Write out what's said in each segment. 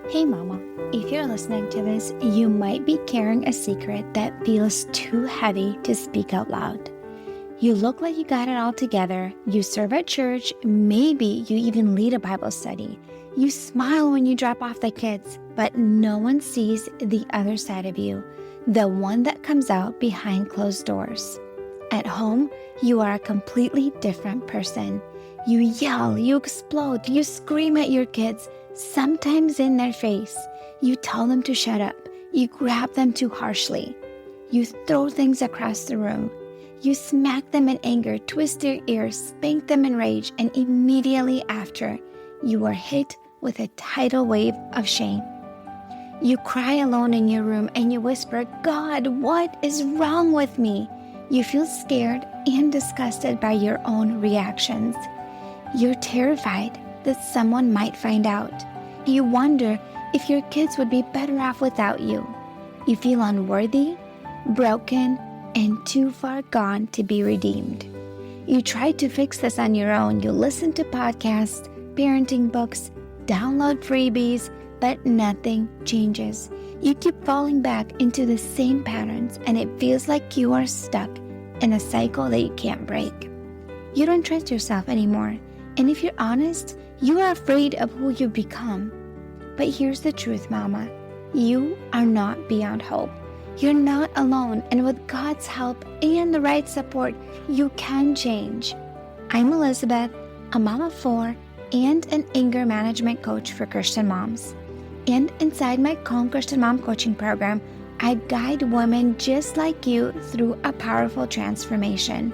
Hey mama, if you're listening to this, you might be carrying a secret that feels too heavy to speak out loud. You look like you got it all together, you serve at church, maybe you even lead a Bible study. You smile when you drop off the kids, but no one sees the other side of you, the one that comes out behind closed doors. At home, you are a completely different person. You yell, you explode, you scream at your kids, sometimes in their face. You tell them to shut up. You grab them too harshly. You throw things across the room. You smack them in anger, twist their ears, spank them in rage, and immediately after, you are hit with a tidal wave of shame. You cry alone in your room and you whisper, "God, what is wrong with me?" You feel scared and disgusted by your own reactions. You're terrified that someone might find out. You wonder if your kids would be better off without you. You feel unworthy, broken, and too far gone to be redeemed. You try to fix this on your own. You listen to podcasts, parenting books, download freebies, but nothing changes. You keep falling back into the same patterns, and it feels like you are stuck in a cycle that you can't break. You don't trust yourself anymore, and if you're honest, you are afraid of who you become. But here's the truth, Mama. You are not beyond hope. You're not alone, and with God's help and the right support, you can change. I'm Elizabeth, a mom of 4 and an anger management coach for Christian moms. And inside my Calm Christian Mom coaching program, I guide women just like you through a powerful transformation.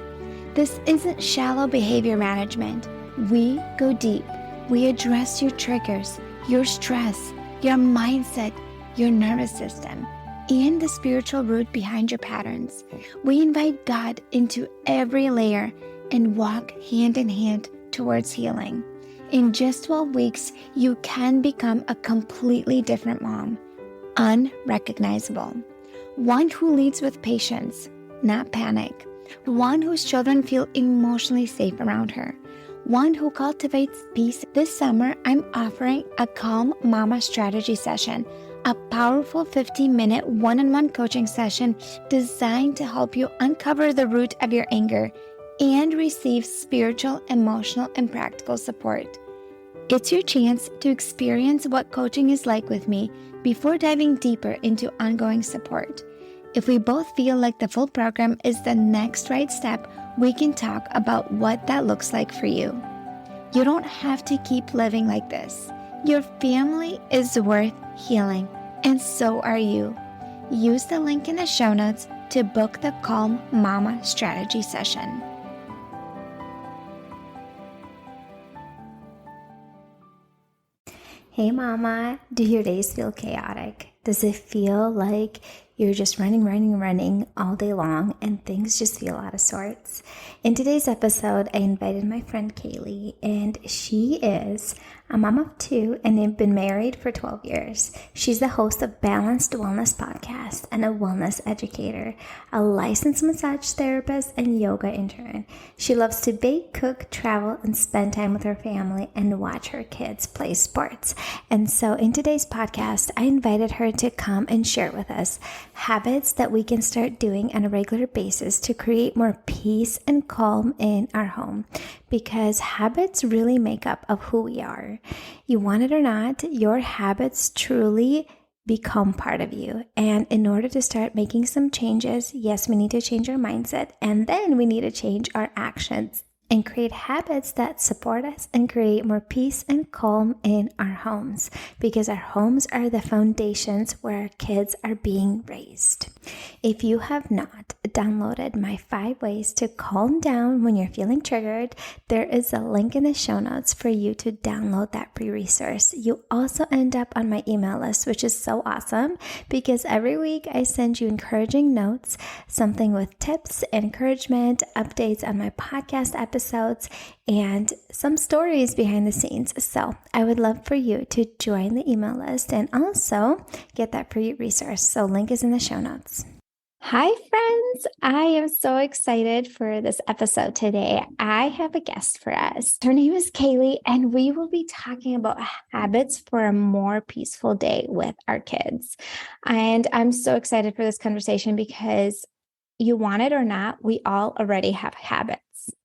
This isn't shallow behavior management. We go deep. We address your triggers, your stress, your mindset, your nervous system, and the spiritual root behind your patterns. We invite God into every layer and walk hand in hand towards healing. In just 12 weeks, you can become a completely different mom, unrecognizable. One who leads with patience, not panic. One whose children feel emotionally safe around her. One who cultivates peace. This summer, I'm offering a Calm Mama Strategy Session, a powerful 15-minute one-on-one coaching session designed to help you uncover the root of your anger and receive spiritual, emotional, and practical support. It's your chance to experience what coaching is like with me before diving deeper into ongoing support. If we both feel like the full program is the next right step, we can talk about what that looks like for you. You don't have to keep living like this. Your family is worth healing, and so are you. Use the link in the show notes to book the Calm Mama Strategy Session. Hey mama, do your days feel chaotic? Does it feel like you're just running all day long and things just feel out of sorts? In today's episode, I invited my friend Cayle, and she is a mom of 2 and they've been married for 12 years. She's the host of Balanced Wellness Podcast and a wellness educator, a licensed massage therapist and yoga intern. She loves to bake, cook, travel, and spend time with her family and watch her kids play sports. And so in today's podcast, I invited her to come and share with us habits that we can start doing on a regular basis to create more peace and calm in our home, because habits really make up of who we are. You want it or not, your habits truly become part of you. And in order to start making some changes, yes, we need to change our mindset, and then we need to change our actions and create habits that support us and create more peace and calm in our homes, because our homes are the foundations where our kids are being raised. If you have not downloaded my 5 ways to calm down when you're feeling triggered, there is a link in the show notes for you to download that free resource. You also end up on my email list, which is so awesome because every week I send you encouraging notes, something with tips, encouragement, updates on my podcast episodes, and some stories behind the scenes. So I would love for you to join the email list and also get that free resource. So link is in the show notes. Hi, friends. I am so excited for this episode today. I have a guest for us. Her name is Cayle, and we will be talking about habits for a more peaceful day with our kids. And I'm so excited for this conversation because you want it or not, we all already have habits.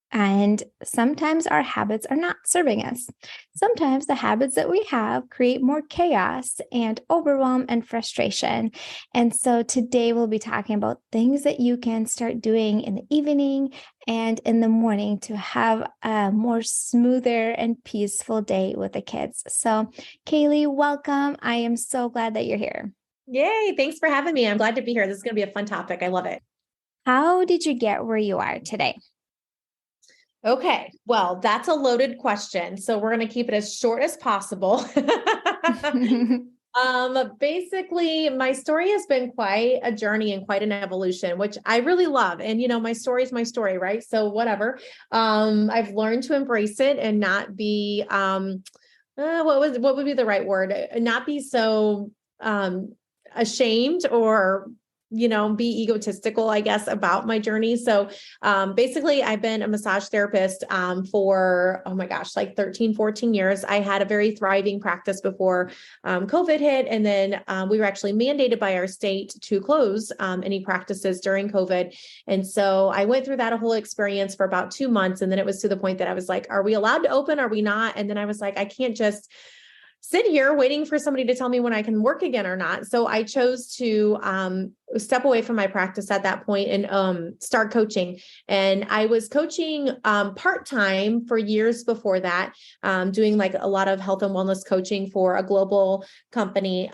And sometimes our habits are not serving us. Sometimes the habits that we have create more chaos and overwhelm and frustration. And so today we'll be talking about things that you can start doing in the evening and in the morning to have a more smoother and peaceful day with the kids. So, Cayle, welcome. I am so glad that you're here. Yay. Thanks for having me. I'm glad to be here. This is going to be a fun topic. I love it. How did you get where you are today? Okay. Well, that's a loaded question. So we're going to keep it as short as possible. Basically, my story has been quite a journey and quite an evolution, which I really love. And, my story is my story, right? So whatever. I've learned to embrace it and not be, what would be the right word? Not be so, ashamed or be egotistical, I guess, about my journey. So basically, I've been a massage therapist for, oh my gosh, like 13, 14 years. I had a very thriving practice before COVID hit. And then we were actually mandated by our state to close any practices during COVID. And so I went through that whole experience for about 2 months. And then it was to the point that I was like, are we allowed to open? Are we not? And then I was like, I can't just sit here waiting for somebody to tell me when I can work again or not. So I chose to step away from my practice at that point and start coaching. And I was coaching part-time for years before that, doing like a lot of health and wellness coaching for a global company.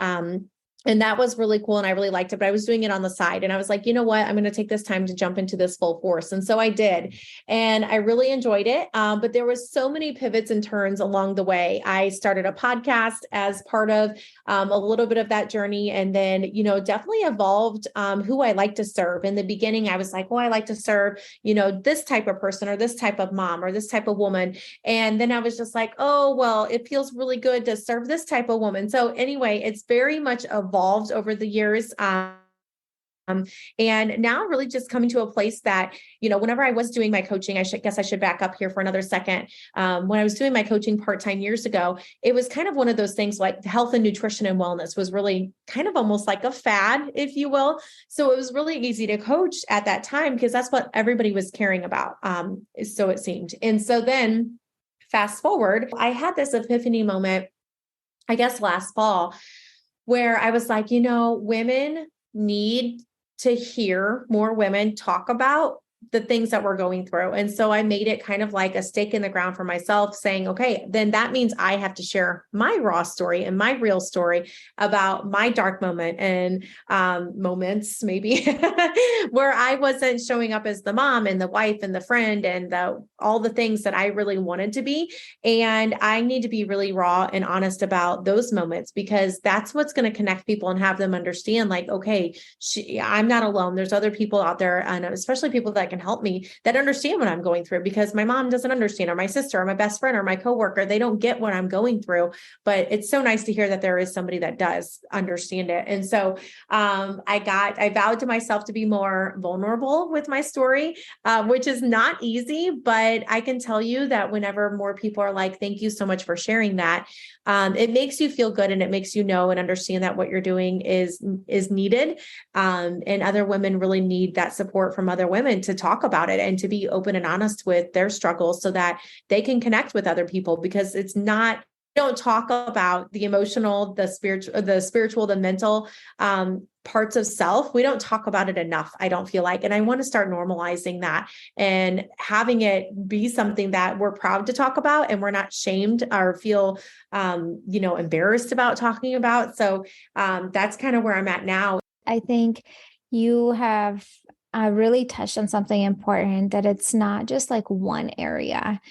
And that was really cool. And I really liked it, but I was doing it on the side. And I was like, you know what? I'm going to take this time to jump into this full force. And so I did. And I really enjoyed it. But there was so many pivots and turns along the way. I started a podcast as part of a little bit of that journey. And then, definitely evolved who I like to serve. In the beginning, I was like, well, I like to serve, this type of person or this type of mom or this type of woman. And then I was just like, oh, well, it feels really good to serve this type of woman. So anyway, it's very much evolved over the years. And now really just coming to a place that, whenever I was doing my coaching, I should back up here for another second. When I was doing my coaching part-time years ago, it was kind of one of those things like health and nutrition and wellness was really kind of almost like a fad, if you will. So it was really easy to coach at that time because that's what everybody was caring about. So it seemed. And so then fast forward, I had this epiphany moment, I guess last fall, where I was like, women need to hear more women talk about the things that we're going through. And so I made it kind of like a stake in the ground for myself saying, okay, then that means I have to share my raw story and my real story about my dark moment and moments maybe where I wasn't showing up as the mom and the wife and the friend and all the things that I really wanted to be. And I need to be really raw and honest about those moments because that's what's going to connect people and have them understand like, okay, I'm not alone. There's other people out there, and especially people that can help me that understand what I'm going through because my mom doesn't understand, or my sister, or my best friend, or my coworker. They don't get what I'm going through, but it's so nice to hear that there is somebody that does understand it. And so I vowed to myself to be more vulnerable with my story, which is not easy, but I can tell you that whenever more people are like, thank you so much for sharing that, it makes you feel good and it makes you know and understand that what you're doing is needed. And other women really need that support from other women to talk about it and to be open and honest with their struggles so that they can connect with other people because it's not, don't talk about the emotional, the spiritual, the mental parts of self. We don't talk about it enough, I don't feel like. And I want to start normalizing that and having it be something that we're proud to talk about and we're not shamed or feel, embarrassed about talking about. So that's kind of where I'm at now. I think you have really touched on something important that it's not just like one area.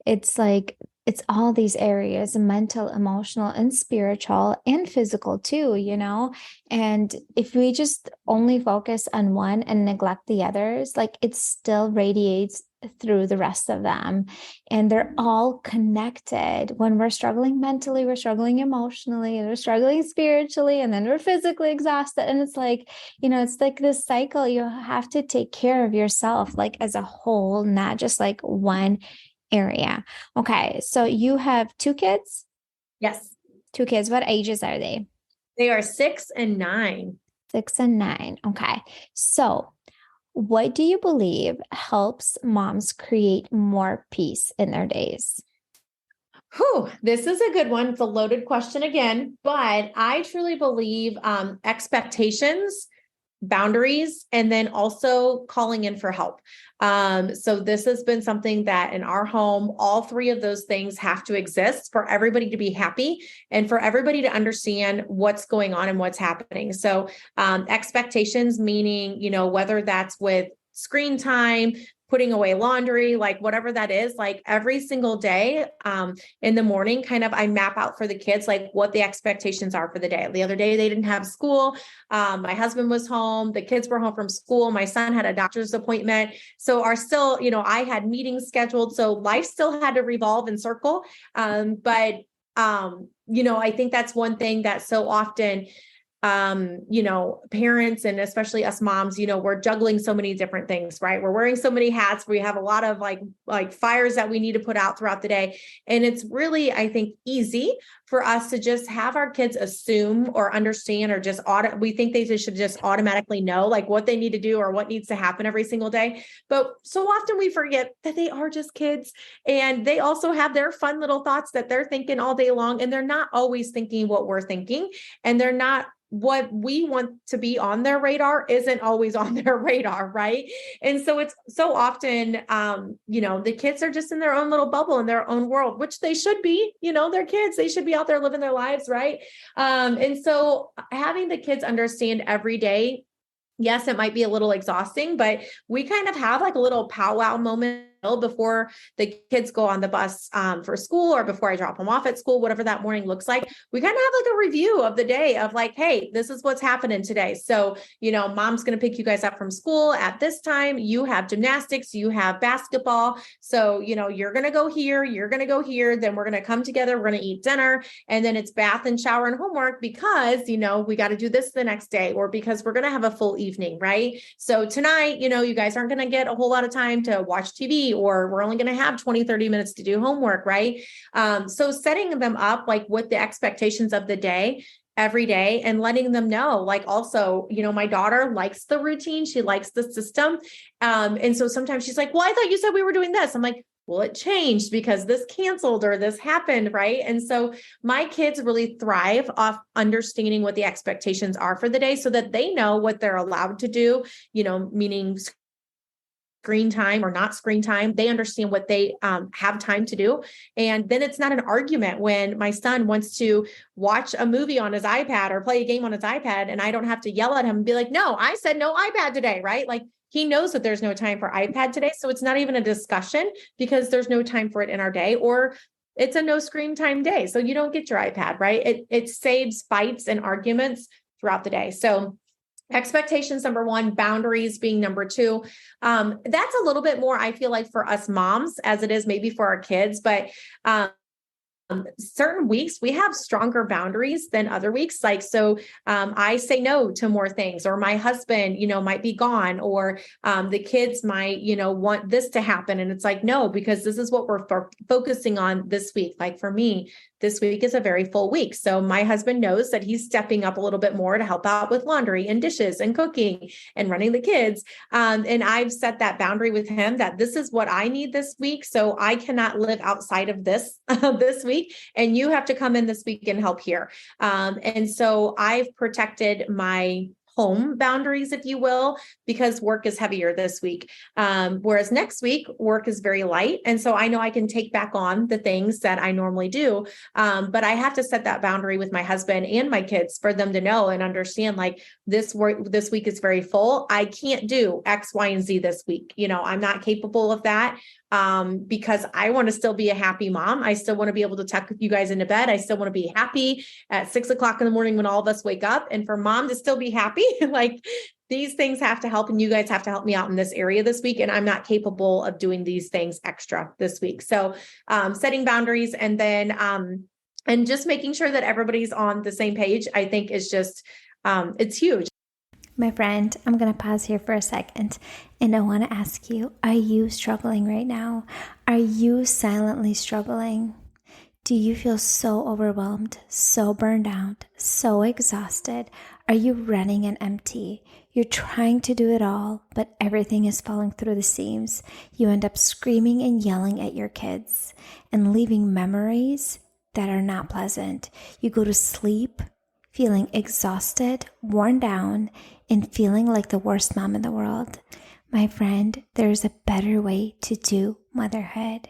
It's like it's all these areas, mental, emotional, and spiritual and physical too, And if we just only focus on one and neglect the others, like it still radiates through the rest of them. And they're all connected. When we're struggling mentally, we're struggling emotionally, and we're struggling spiritually, and then we're physically exhausted. And it's like, it's like this cycle. You have to take care of yourself, like as a whole, not just like one area. Okay. So you have two kids? Yes. Two kids. What ages are they? They are 6 and 9. 6 and 9. Okay. So what do you believe helps moms create more peace in their days? Whew, this is a good one. It's a loaded question again, but I truly believe expectations, boundaries, and then also calling in for help. So this has been something that in our home, all three of those things have to exist for everybody to be happy and for everybody to understand what's going on and what's happening. So expectations, meaning, whether that's with screen time, putting away laundry, like whatever that is, like every single day in the morning, kind of I map out for the kids, like what the expectations are for the day. The other day, they didn't have school. My husband was home. The kids were home from school. My son had a doctor's appointment. So I had meetings scheduled. So life still had to revolve and circle. But I think that's one thing that so often parents and especially us moms, we're juggling so many different things, right? We're wearing so many hats. We have a lot of like fires that we need to put out throughout the day. And it's really, I think, easy for us to just have our kids assume or understand or just we think they should just automatically know like what they need to do or what needs to happen every single day. But so often we forget that they are just kids and they also have their fun little thoughts that they're thinking all day long. And they're not always thinking what we're thinking. And they're not what we want to be on their radar isn't always on their radar, right? And so it's so often, the kids are just in their own little bubble in their own world, which they should be, they're kids, they should be out there living their lives, right? And so having the kids understand every day, yes, it might be a little exhausting, but we kind of have like a little powwow moment before the kids go on the bus for school or before I drop them off at school, whatever that morning looks like. We kind of have like a review of the day of like, hey, this is what's happening today. So, mom's going to pick you guys up from school at this time. You have gymnastics, you have basketball. So, you're going to go here, you're going to go here. Then we're going to come together. We're going to eat dinner. And then it's bath and shower and homework because, we got to do this the next day or because we're going to have a full evening, right? So tonight, you guys aren't going to get a whole lot of time to watch TV or we're only going to have 20, 30 minutes to do homework, right? So setting them up like with the expectations of the day every day and letting them know, like also, my daughter likes the routine. She likes the system. And so sometimes she's like, well, I thought you said we were doing this. I'm like, well, it changed because this canceled or this happened, right? And so my kids really thrive off understanding what the expectations are for the day so that they know what they're allowed to do, meaning screen time or not screen time. They understand what they have time to do. And then it's not an argument when my son wants to watch a movie on his iPad or play a game on his iPad and I don't have to yell at him and be like, no, I said no iPad today, right? Like he knows that there's no time for iPad today. So it's not even a discussion because there's no time for it in our day or it's a no screen time day. So you don't get your iPad, right? It saves fights and arguments throughout the day. So expectations, number one, boundaries being number two. That's a little bit more, I feel like for us moms as it is maybe for our kids, but certain weeks we have stronger boundaries than other weeks. Like, so I say no to more things, or my husband, might be gone, or the kids might, want this to happen. And it's like, no, because this is what we're focusing on this week. Like for me, this week is a very full week. So my husband knows that he's stepping up a little bit more to help out with laundry and dishes and cooking and running the kids. And I've set that boundary with him that this is what I need this week. So I cannot live outside of this this week. And you have to come in this week and help here. And so I've protected my home boundaries, if you will, because work is heavier this week. Whereas next week, work is very light. And so I know I can take back on the things that I normally do. But I have to set that boundary with my husband and my kids for them to know and understand, like this week is very full. I can't do X, Y, and Z this week. I'm not capable of that. because I want to still be a happy mom. I still want to be able to tuck you guys into bed. I still want to be happy at 6 o'clock in the morning when all of us wake up, and for mom to still be happy. Like, these things have to help, and you guys have to help me out in this area this week. And I'm not capable of doing these things extra this week. So setting boundaries, and then and just making sure that everybody's on the same page, I think is just, it's huge. My friend, I'm going to pause here for a second, and I want to ask you, are you struggling right now? Are you silently struggling? Do you feel so overwhelmed, so burned out, so exhausted? Are you running on empty? You're trying to do it all, but everything is falling through the seams. You end up screaming and yelling at your kids and leaving memories that are not pleasant. You go to sleep feeling exhausted, worn down, and feeling like the worst mom in the world. My friend, there's a better way to do motherhood.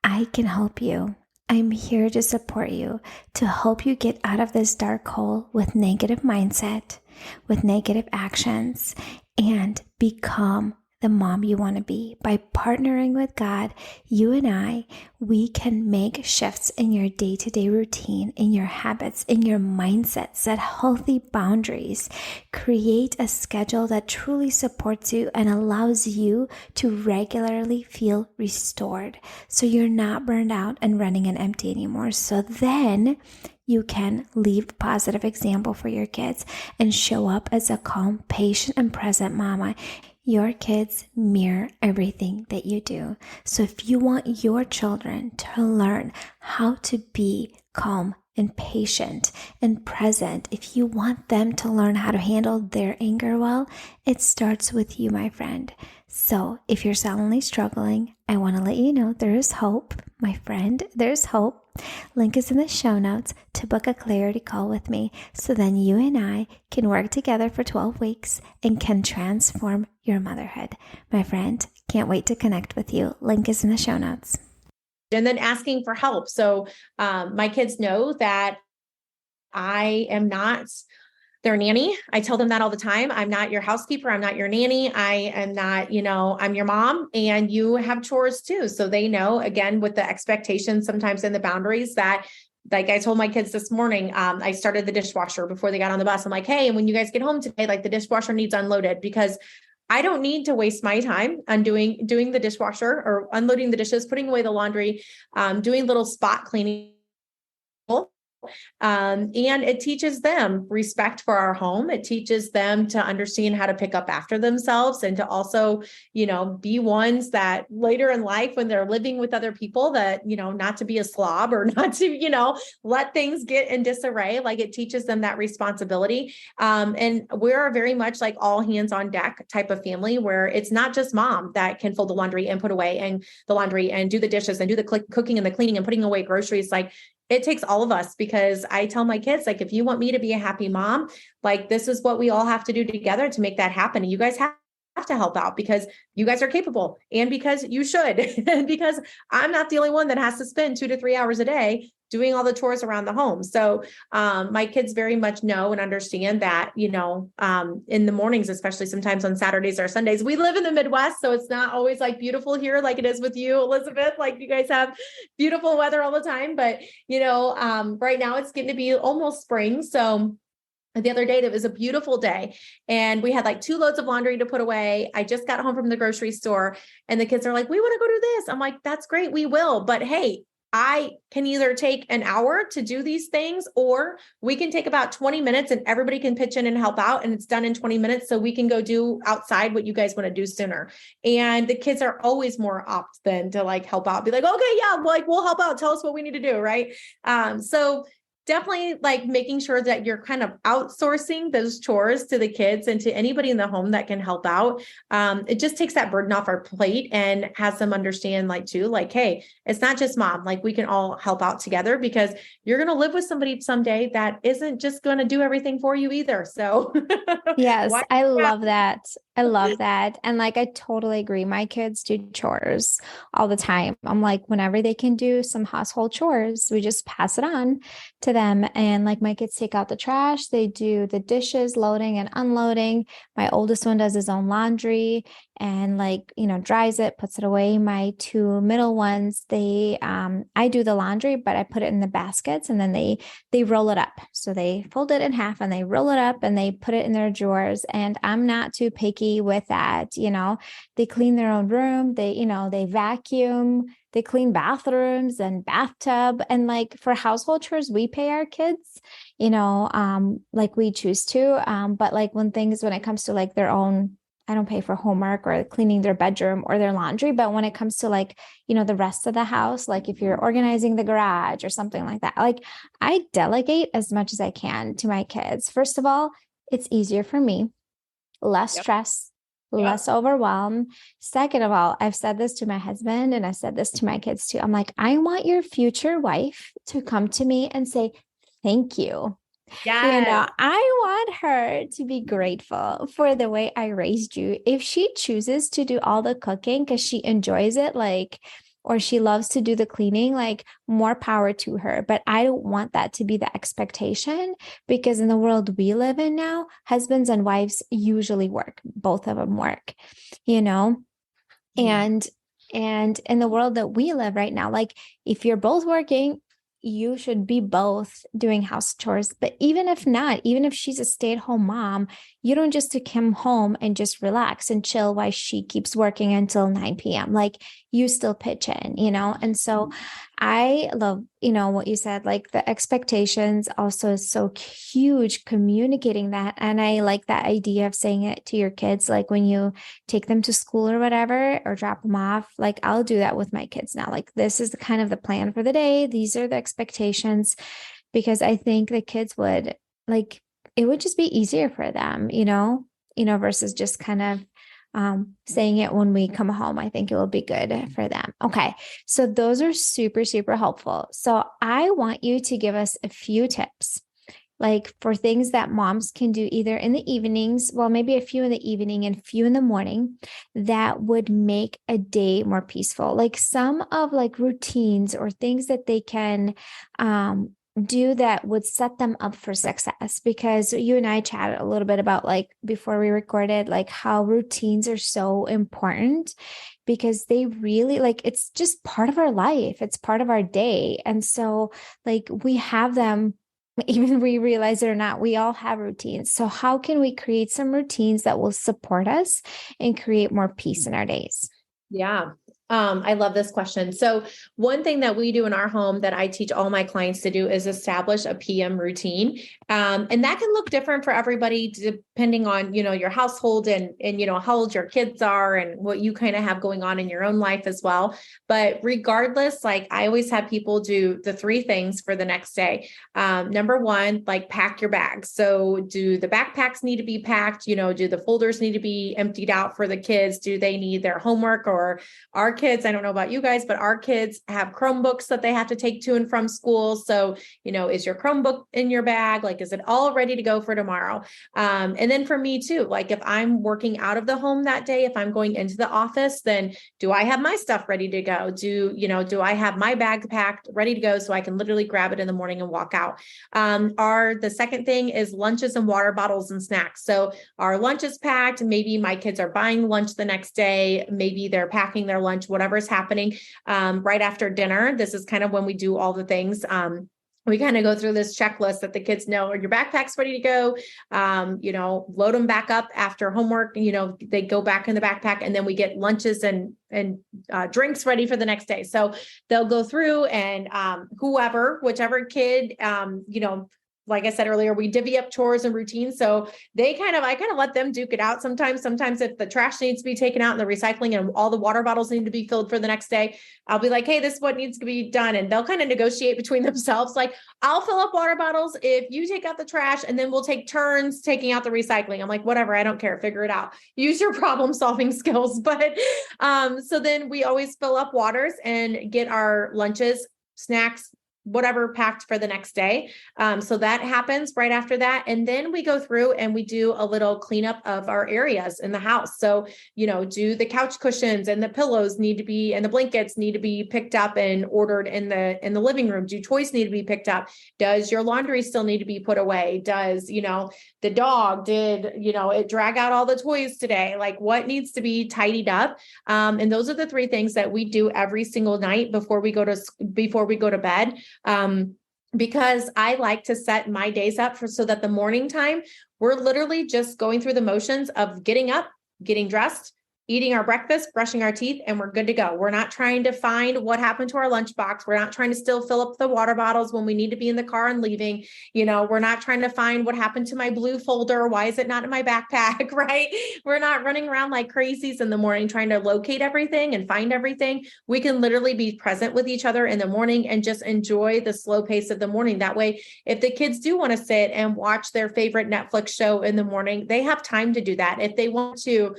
I can help you. I'm here to support you, to help you get out of this dark hole with negative mindset, with negative actions, and become the mom you want to be. By partnering with God, you and I, we can make shifts in your day-to-day routine, in your habits, in your mindset, set healthy boundaries, create a schedule that truly supports you and allows you to regularly feel restored. So you're not burned out and running on empty anymore. So then you can leave a positive example for your kids and show up as a calm, patient, and present mama. Your kids mirror everything that you do. So if you want your children to learn how to be calm and patient and present, if you want them to learn how to handle their anger well, it starts with you, my friend. So if you're silently struggling, I want to let you know there is hope, my friend. There's hope. Link is in the show notes to book a clarity call with me, so then you and I can work together for 12 weeks and can transform your motherhood. My friend, can't wait to connect with you. Link is in the show notes. And then asking for help. So my kids know that I am not their nanny. I tell them that all the time. I'm not your housekeeper. I'm not your nanny. I am not, I'm your mom, and you have chores too. So they know, again, with the expectations sometimes and the boundaries, that, like I told my kids this morning, I started the dishwasher before they got on the bus. I'm like, hey, and when you guys get home today, like, the dishwasher needs unloaded, because I don't need to waste my time on doing the dishwasher or unloading the dishes, putting away the laundry, doing little spot cleaning. And it teaches them respect for our home. It teaches them to understand how to pick up after themselves, and to also, be ones that later in life, when they're living with other people, that, not to be a slob, or not to, let things get in disarray. Like, it teaches them that responsibility. And we're very much like all hands on deck type of family, where it's not just mom that can fold the laundry and put away and the laundry and do the dishes and do the cooking and the cleaning and putting away groceries. Like, it takes all of us, because I tell my kids, like, if you want me to be a happy mom, like, this is what we all have to do together to make that happen. And you guys have to help out, because you guys are capable, and because you should, and because I'm not the only one that has to spend 2 to 3 hours a day doing all the chores around the home. So my kids very much know and understand that, in the mornings, especially sometimes on Saturdays or Sundays, we live in the Midwest, so it's not always like beautiful here like it is with you, Elizabeth. Like, you guys have beautiful weather all the time, but right now it's getting to be almost spring. So the other day, it was a beautiful day, and we had like 2 loads of laundry to put away. I just got home from the grocery store, and the kids are like, we want to go do this. I'm like, that's great. We will. But hey, I can either take an hour to do these things, or we can take about 20 minutes and everybody can pitch in and help out, and it's done in 20 minutes. So we can go do outside what you guys want to do sooner. And the kids are always more apt than to like help out, be like, okay, yeah, like, we'll help out. Tell us what we need to do. Right. So definitely, like, making sure that you're kind of outsourcing those chores to the kids and to anybody in the home that can help out. It just takes that burden off our plate and has them understand, like, too, like, hey, it's not just mom, like, we can all help out together, because you're going to live with somebody someday that isn't just going to do everything for you either. So yes, I love that. I love that. And like, I totally agree. My kids do chores all the time. I'm like, whenever they can do some household chores, we just pass it on to them. And like my kids take out the trash, they do the dishes, loading and unloading. My oldest one does his own laundry and like, dries it, puts it away. My two middle ones, I do the laundry, but I put it in the baskets and then they roll it up. So they fold it in half and they roll it up and they put it in their drawers. And I'm not too picky with that. They clean their own room. They vacuum, they clean bathrooms and bathtub. And like for household chores, we pay our kids, like we choose to. But like when it comes to like their own, I don't pay for homework or cleaning their bedroom or their laundry. But when it comes to like, the rest of the house, like if you're organizing the garage or something like that, like I delegate as much as I can to my kids. First of all, it's easier for me, less stress, less overwhelm. Second of all, I've said this to my husband and I said this to my kids too. I'm like, I want your future wife to come to me and say, thank you. Yes. I want her to be grateful for the way I raised you. If she chooses to do all the cooking because she enjoys it, or she loves to do the cleaning, like more power to her. But I don't want that to be the expectation because in the world we live in now, husbands and wives usually work. Both of them work, and in the world that we live right now, like if you're both working, you should be both doing house chores. But even if not, even if she's a stay-at-home mom, you don't just come home and just relax and chill while she keeps working until 9 p.m. Like you still pitch in, And so I love, what you said, like the expectations also is so huge, communicating that. And I like that idea of saying it to your kids, like when you take them to school or whatever, or drop them off. Like I'll do that with my kids now. Like this is the kind of the plan for the day. These are the expectations, because I think the kids would like, it would just be easier for them, versus just kind of saying it when we come home. I think it will be good for them. Okay. So those are super, super helpful. So I want you to give us a few tips, like for things that moms can do either in the evenings, well, maybe a few in the evening and a few in the morning, that would make a day more peaceful. Like some of like routines or things that they can do that would set them up for success. Because you and I chatted a little bit about, like before we recorded, like how routines are so important, because they really, like, it's just part of our life. It's part of our day. And so like we have them, even we realize it or not, we all have routines. So how can we create some routines that will support us and create more peace in our days? Yeah. I love this question. So one thing that we do in our home that I teach all my clients to do is establish a PM routine. And that can look different for everybody depending on, your household and, how old your kids are and what you kind of have going on in your own life as well. But regardless, like I always have people do the 3 things for the next day. Number 1, like pack your bags. So do the backpacks need to be packed? Do the folders need to be emptied out for the kids? Do they need their homework? Or our kids, I don't know about you guys, but our kids have Chromebooks that they have to take to and from school. So, is your Chromebook in your bag? Like, is it all ready to go for tomorrow? And then for me too, like if I'm working out of the home that day, if I'm going into the office, then do I have my stuff ready to go? Do I have my bag packed, ready to go so I can literally grab it in the morning and walk out? The second thing is lunches and water bottles and snacks. So our lunch is packed. Maybe my kids are buying lunch the next day. Maybe they're packing their lunch, whatever's happening right after dinner. This is kind of when we do all the things. We kind of go through this checklist that the kids know, are your backpacks ready to go? Load them back up after homework. They go back in the backpack, and then we get lunches and drinks ready for the next day. So they'll go through and whichever kid, like I said earlier, we divvy up chores and routines. So I kind of let them duke it out sometimes. Sometimes if the trash needs to be taken out and the recycling and all the water bottles need to be filled for the next day, I'll be like, hey, this is what needs to be done. And they'll kind of negotiate between themselves. Like, I'll fill up water bottles if you take out the trash, and then we'll take turns taking out the recycling. I'm like, whatever, I don't care. Figure it out. Use your problem solving skills. But so then we always fill up waters and get our lunches, snacks, whatever packed for the next day. So that happens right after that. And then we go through and we do a little cleanup of our areas in the house. So, do the couch cushions and the pillows need to be, and the blankets need to be picked up and ordered in the living room? Do toys need to be picked up? Does your laundry still need to be put away? Does, the dog, did, it drag out all the toys today? Like, what needs to be tidied up? And those are the three things that we do every single night before we go to bed. Because I like to set my days up so that the morning time, we're literally just going through the motions of getting up, getting dressed, eating our breakfast, brushing our teeth, and we're good to go. We're not trying to find what happened to our lunchbox. We're not trying to still fill up the water bottles when we need to be in the car and leaving. We're not trying to find what happened to my blue folder. Why is it not in my backpack, right? We're not running around like crazies in the morning trying to locate everything and find everything. We can literally be present with each other in the morning and just enjoy the slow pace of the morning. That way, if the kids do want to sit and watch their favorite Netflix show in the morning, they have time to do that. If they want to,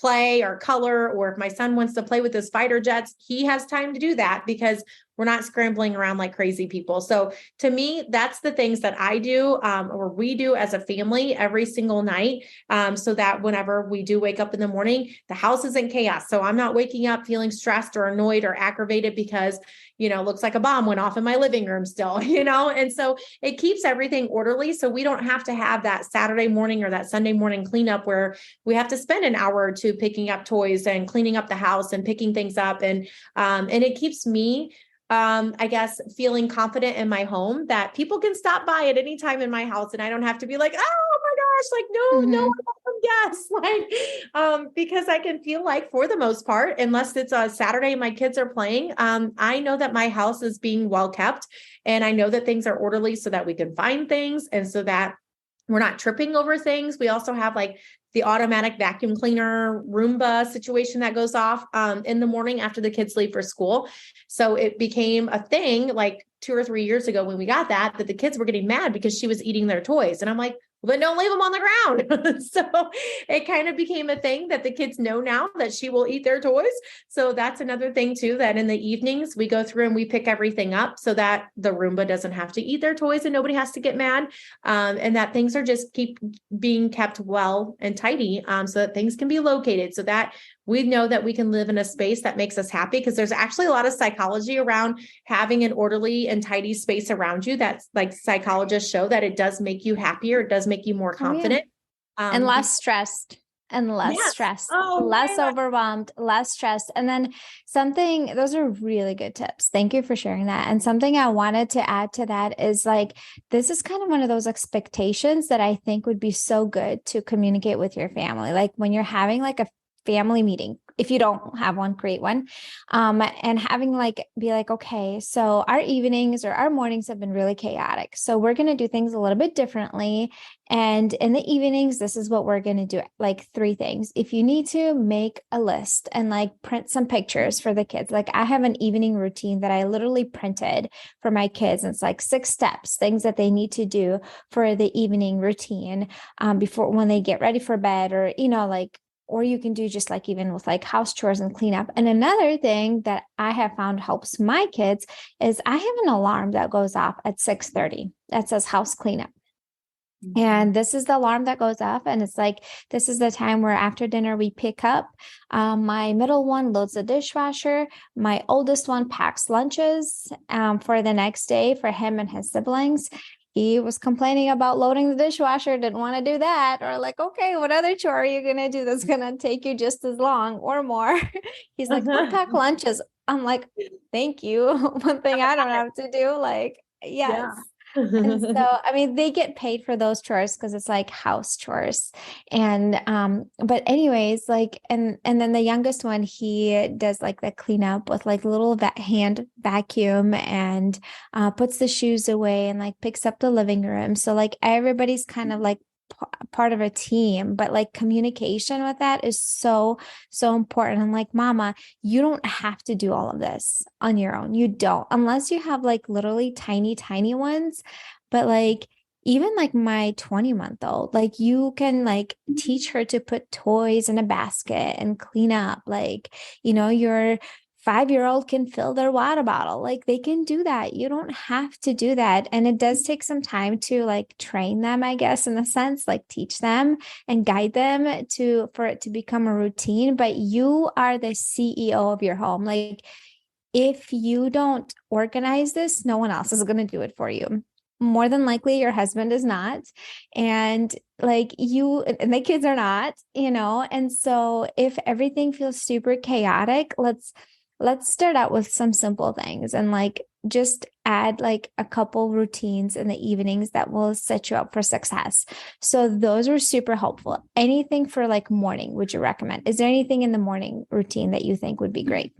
play or color, or if my son wants to play with his fighter jets, he has time to do that because we're not scrambling around like crazy people. So to me, that's the things that I do, or we do as a family every single night. So that whenever we do wake up in the morning, the house is in chaos. So I'm not waking up feeling stressed or annoyed or aggravated because, looks like a bomb went off in my living room still, and so it keeps everything orderly. So we don't have to have that Saturday morning or that Sunday morning cleanup where we have to spend an hour or two picking up toys and cleaning up the house and picking things up. And it keeps me, I guess, feeling confident in my home that people can stop by at any time in my house and I don't have to be like, oh my gosh, like, no, yes. Like, because I can feel like for the most part, unless it's a Saturday, my kids are playing, I know that my house is being well kept and I know that things are orderly so that we can find things and so that we're not tripping over things. We also have like the automatic vacuum cleaner Roomba situation that goes off in the morning after the kids leave for school. So it became a thing like 2 or 3 years ago when we got that the kids were getting mad because she was eating their toys. And I'm like, well, then don't leave them on the ground. So it kind of became a thing that the kids know now that she will eat their toys. So that's another thing too, that in the evenings we go through and we pick everything up so that the Roomba doesn't have to eat their toys and nobody has to get mad. And that things are just keep being kept well and tidy so that things can be located so that we know that we can live in a space that makes us happy, because there's actually a lot of psychology around having an orderly and tidy space around you. That's like psychologists show that it does make you happier. It does make you more confident. And less stressed. And less stressed, less overwhelmed, less stressed. And then those are really good tips. Thank you for sharing that. And something I wanted to add to that is like, this is kind of one of those expectations that I think would be so good to communicate with your family. Like when you're having like a family meeting, if you don't have one, create one, and having be like, okay, so our evenings or our mornings have been really chaotic. So we're going to do things a little bit differently. And in the evenings, this is what we're going to do. Like 3 things. If you need to, make a list and like print some pictures for the kids. Like I have an evening routine that I literally printed for my kids. And it's like 6 steps, things that they need to do for the evening routine before when they get ready for bed, or you can do just like even with like house chores and cleanup. And another thing that I have found helps my kids is I have an alarm that goes off at 6:30 that says house cleanup. And this is the alarm that goes off. And it's like, this is the time where after dinner we pick up. My middle one loads the dishwasher. My oldest one packs lunches for the next day for him and his siblings. He was complaining about loading the dishwasher, didn't want to do that. Or like, okay, what other chore are you going to do that's going to take you just as long or more? He's like, don't pack lunches. I'm like, thank you. One thing I don't have to do. Like, yes. Yeah. And so, I mean, they get paid for those chores because it's like house chores. And, but anyways, like, and then the youngest one, he does like the cleanup with like little hand vacuum and, puts the shoes away and like picks up the living room. So like everybody's kind of like part of a team, but like communication with that is so important. I'm like, Mama, you don't have to do all of this on your own. You don't, unless you have like literally tiny ones. But like, even like my 20-month-old, like you can like teach her to put toys in a basket and clean up, like, your 5-year-old can fill their water bottle. Like they can do that. You don't have to do that. And it does take some time to like train them, I guess, in a sense, like teach them and guide them for it to become a routine. But you are the CEO of your home. Like if you don't organize this, no one else is going to do it for you. More than likely, your husband is not. And like you and the kids are not, And so if everything feels super chaotic, let's start out with some simple things and like just add like a couple routines in the evenings that will set you up for success. So those were super helpful. Anything for like morning would you recommend? Is there anything in the morning routine that you think would be great?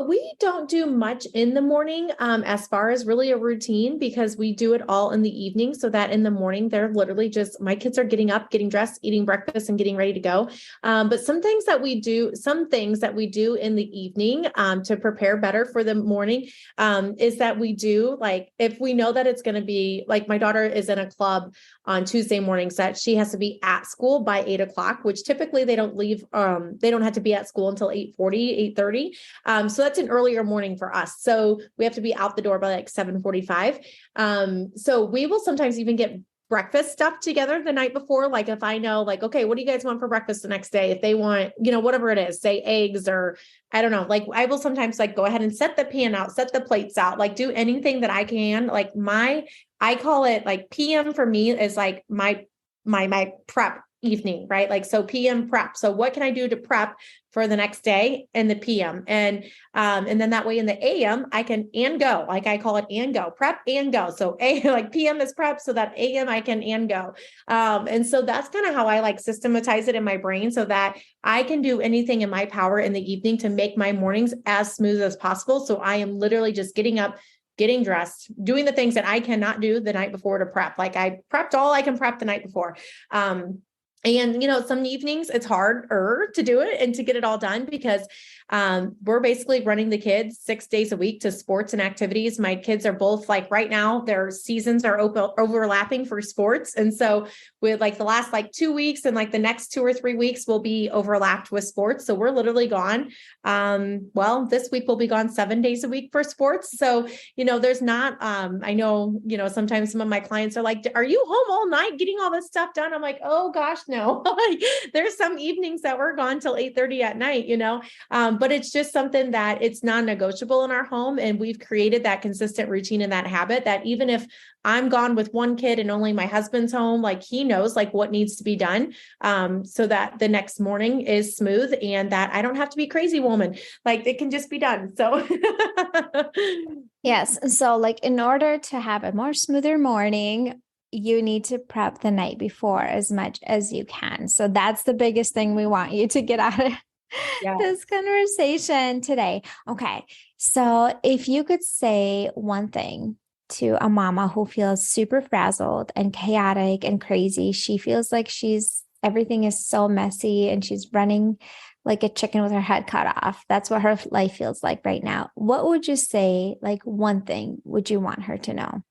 We don't do much in the morning, as far as really a routine, because we do it all in the evening, so that in the morning, they're literally just, my kids are getting up, getting dressed, eating breakfast, and getting ready to go. But some things that we do in the evening, to prepare better for the morning, is that we do, like, if we know that it's going to be, like, my daughter is in a club on Tuesday mornings that she has to be at school by 8 o'clock, which typically they don't leave, they don't have to be at school until 8:40, 8:30. So that's an earlier morning for us. So we have to be out the door by like 7:45. So we will sometimes even get breakfast stuff together the night before. Like if I know, like, okay, what do you guys want for breakfast the next day? If they want, whatever it is, say eggs, or I don't know, like I will sometimes like go ahead and set the pan out, set the plates out, like do anything that I can. Like I call it like PM for me is like my prep evening, right? Like, so PM prep. So what can I do to prep for the next day in the PM? And then that way in the AM, I can and go, like I call it and go, prep and go. So like PM is prep, so that AM I can and go. And so that's kind of how I like systematize it in my brain, so that I can do anything in my power in the evening to make my mornings as smooth as possible. So I am literally just getting up, getting dressed, doing the things that I cannot do the night before to prep. Like I prepped all I can prep the night before. And, some evenings it's harder to do it and to get it all done because we're basically running the kids 6 days a week to sports and activities. My kids are both like right now, their seasons are overlapping for sports. And so with like the last like 2 weeks and like the next 2 or 3 weeks will be overlapped with sports. So we're literally gone. This week we'll be gone 7 days a week for sports. So, there's not, I know, sometimes some of my clients are like, are you home all night getting all this stuff done? I'm like, oh gosh, no. There's some evenings that we're gone till 8:30 at night, but it's just something that it's non-negotiable in our home. And we've created that consistent routine and that habit that even if I'm gone with one kid and only my husband's home, like he knows like what needs to be done, so that the next morning is smooth and that I don't have to be crazy woman. Like it can just be done. So yes. So like in order to have a more smoother morning, you need to prep the night before as much as you can. So that's the biggest thing we want you to get out of this conversation today. Okay. So if you could say one thing to a mama who feels super frazzled and chaotic and crazy, she feels like everything is so messy and she's running like a chicken with her head cut off. That's what her life feels like right now. What would you say, like one thing would you want her to know?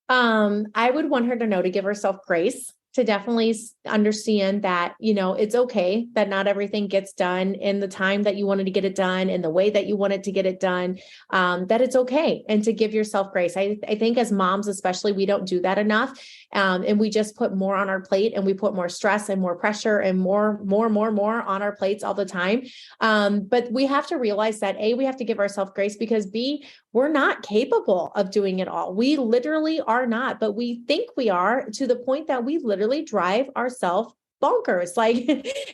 I would want her to know to give herself grace, to definitely understand that, it's okay that not everything gets done in the time that you wanted to get it done, in the way that you wanted to get it done, that it's okay. And to give yourself grace. I think as moms, especially, we don't do that enough. And we just put more on our plate and we put more stress and more pressure and more on our plates all the time. But we have to realize that A, we have to give ourselves grace because B, we're not capable of doing it all. We literally are not, but we think we are, to the point that we literally drive ourselves bonkers. Like,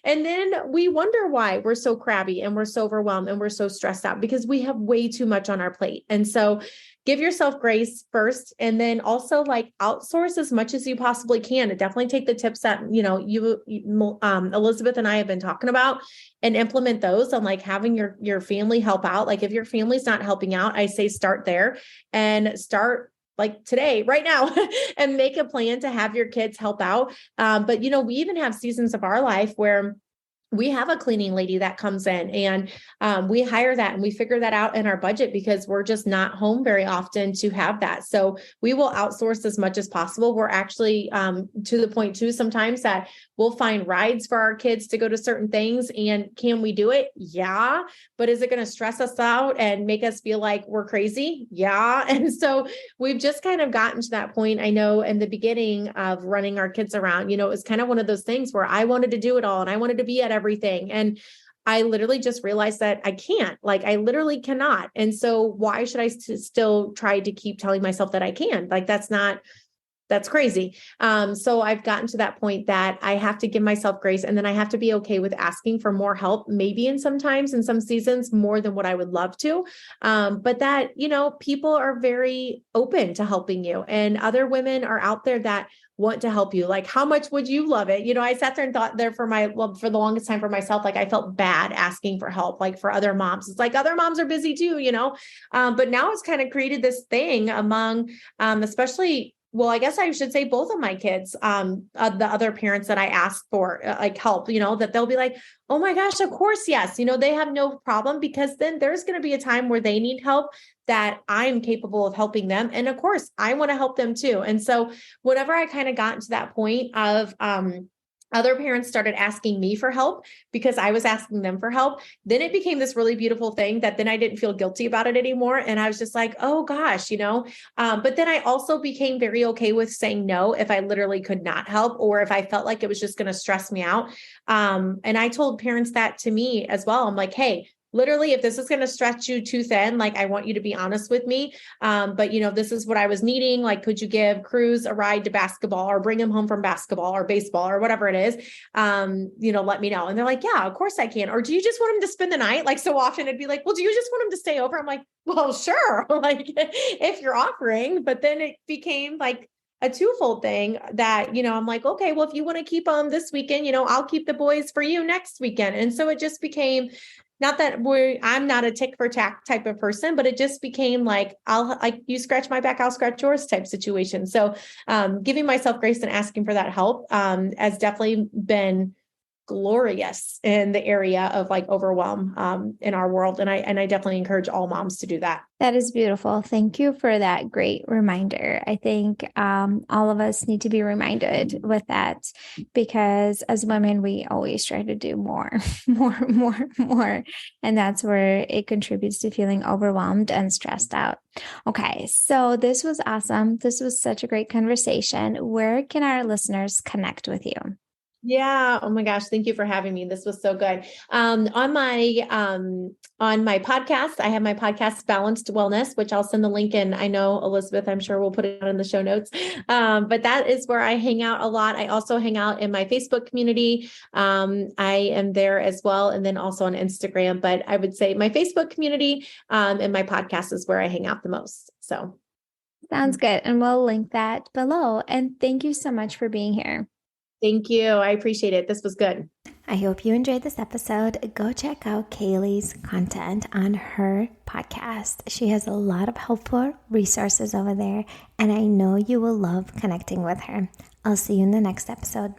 and then we wonder why we're so crabby and we're so overwhelmed and we're so stressed out because we have way too much on our plate. And so give yourself grace first, and then also like outsource as much as you possibly can. And definitely take the tips that, Elizabeth and I have been talking about and implement those on like having your family help out. Like if your family's not helping out, I say start there and start like today, right now, and make a plan to have your kids help out. But we even have seasons of our life where we have a cleaning lady that comes in, and we hire that, and we figure that out in our budget because we're just not home very often to have that. So we will outsource as much as possible. We're actually to the point too, sometimes that we'll find rides for our kids to go to certain things. And can we do it? Yeah. But is it going to stress us out and make us feel like we're crazy? Yeah. And so we've just kind of gotten to that point. I know in the beginning of running our kids around, it was kind of one of those things where I wanted to do it all and I wanted to be at everything. And I literally just realized that I can't, I literally cannot. And so why should I still try to keep telling myself that I can? That's crazy. So I've gotten to that point that I have to give myself grace, and then I have to be okay with asking for more help, maybe in some seasons, more than what I would love to. But that, people are very open to helping you, and other women are out there that want to help you. Like, how much would you love it? I sat there and thought there for the longest time for myself, I felt bad asking for help, for other moms. It's like other moms are busy too, but now it's kind of created this thing among, especially, well, I guess I should say both of my kids, the other parents that I ask for help, that they'll be like, oh my gosh, of course. Yes. They have no problem, because then there's going to be a time where they need help that I'm capable of helping them. And of course I want to help them too. And so whenever I kind of got to that point of, other parents started asking me for help because I was asking them for help, then it became this really beautiful thing that then I didn't feel guilty about it anymore. And I was just like, oh gosh, but then I also became very okay with saying no if I literally could not help, or if I felt like it was just going to stress me out. And I told parents that to me as well. I'm like, hey, literally, if this is going to stretch you too thin, I want you to be honest with me. But this is what I was needing. Could you give Cruz a ride to basketball, or bring him home from basketball or baseball or whatever it is? Let me know. And they're like, yeah, of course I can. Or do you just want him to spend the night? So often it'd be like, well, do you just want him to stay over? I'm like, well, sure. If you're offering, but then it became a twofold thing that, I'm like, okay, well, if you want to keep them this weekend, I'll keep the boys for you next weekend. And so it just became, not that I'm not a tick for tack type of person, but it just became you scratch my back, I'll scratch yours type situation. So giving myself grace and asking for that help has definitely been glorious in the area of overwhelm in our world. And I definitely encourage all moms to do that. That is beautiful. Thank you for that great reminder. I think all of us need to be reminded with that, because as women, we always try to do more. And that's where it contributes to feeling overwhelmed and stressed out. Okay, so this was awesome. This was such a great conversation. Where can our listeners connect with you? Yeah. Oh my gosh. Thank you for having me. This was so good. On my podcast, I have my podcast Balanced Wellness, which I'll send the link in. I know Elizabeth, I'm sure we'll put it in the show notes. But that is where I hang out a lot. I also hang out in my Facebook community. I am there as well. And then also on Instagram, but I would say my Facebook community, and my podcast is where I hang out the most. So. Sounds good. And we'll link that below. And thank you so much for being here. Thank you. I appreciate it. This was good. I hope you enjoyed this episode. Go check out Cayle's content on her podcast. She has a lot of helpful resources over there, and I know you will love connecting with her. I'll see you in the next episode.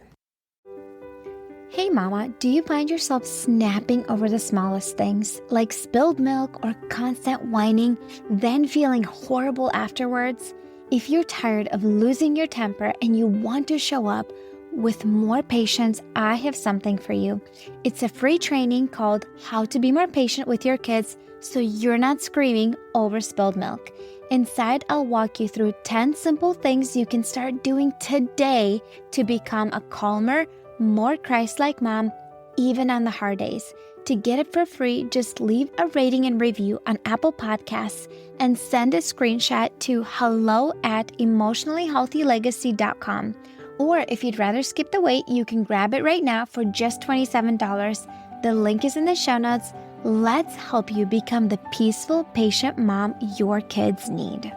Hey mama, do you find yourself snapping over the smallest things, like spilled milk or constant whining, then feeling horrible afterwards? If you're tired of losing your temper and you want to show up with more patience, I have something for you. It's a free training called How to Be More Patient with Your Kids so you're not screaming over spilled milk. Inside, I'll walk you through 10 simple things you can start doing today to become a calmer, more Christ-like mom, even on the hard days. To get it for free, just leave a rating and review on Apple Podcasts and send a screenshot to hello@emotionallyhealthylegacy.com. Or if you'd rather skip the wait, you can grab it right now for just $27. The link is in the show notes. Let's help you become the peaceful, patient mom your kids need.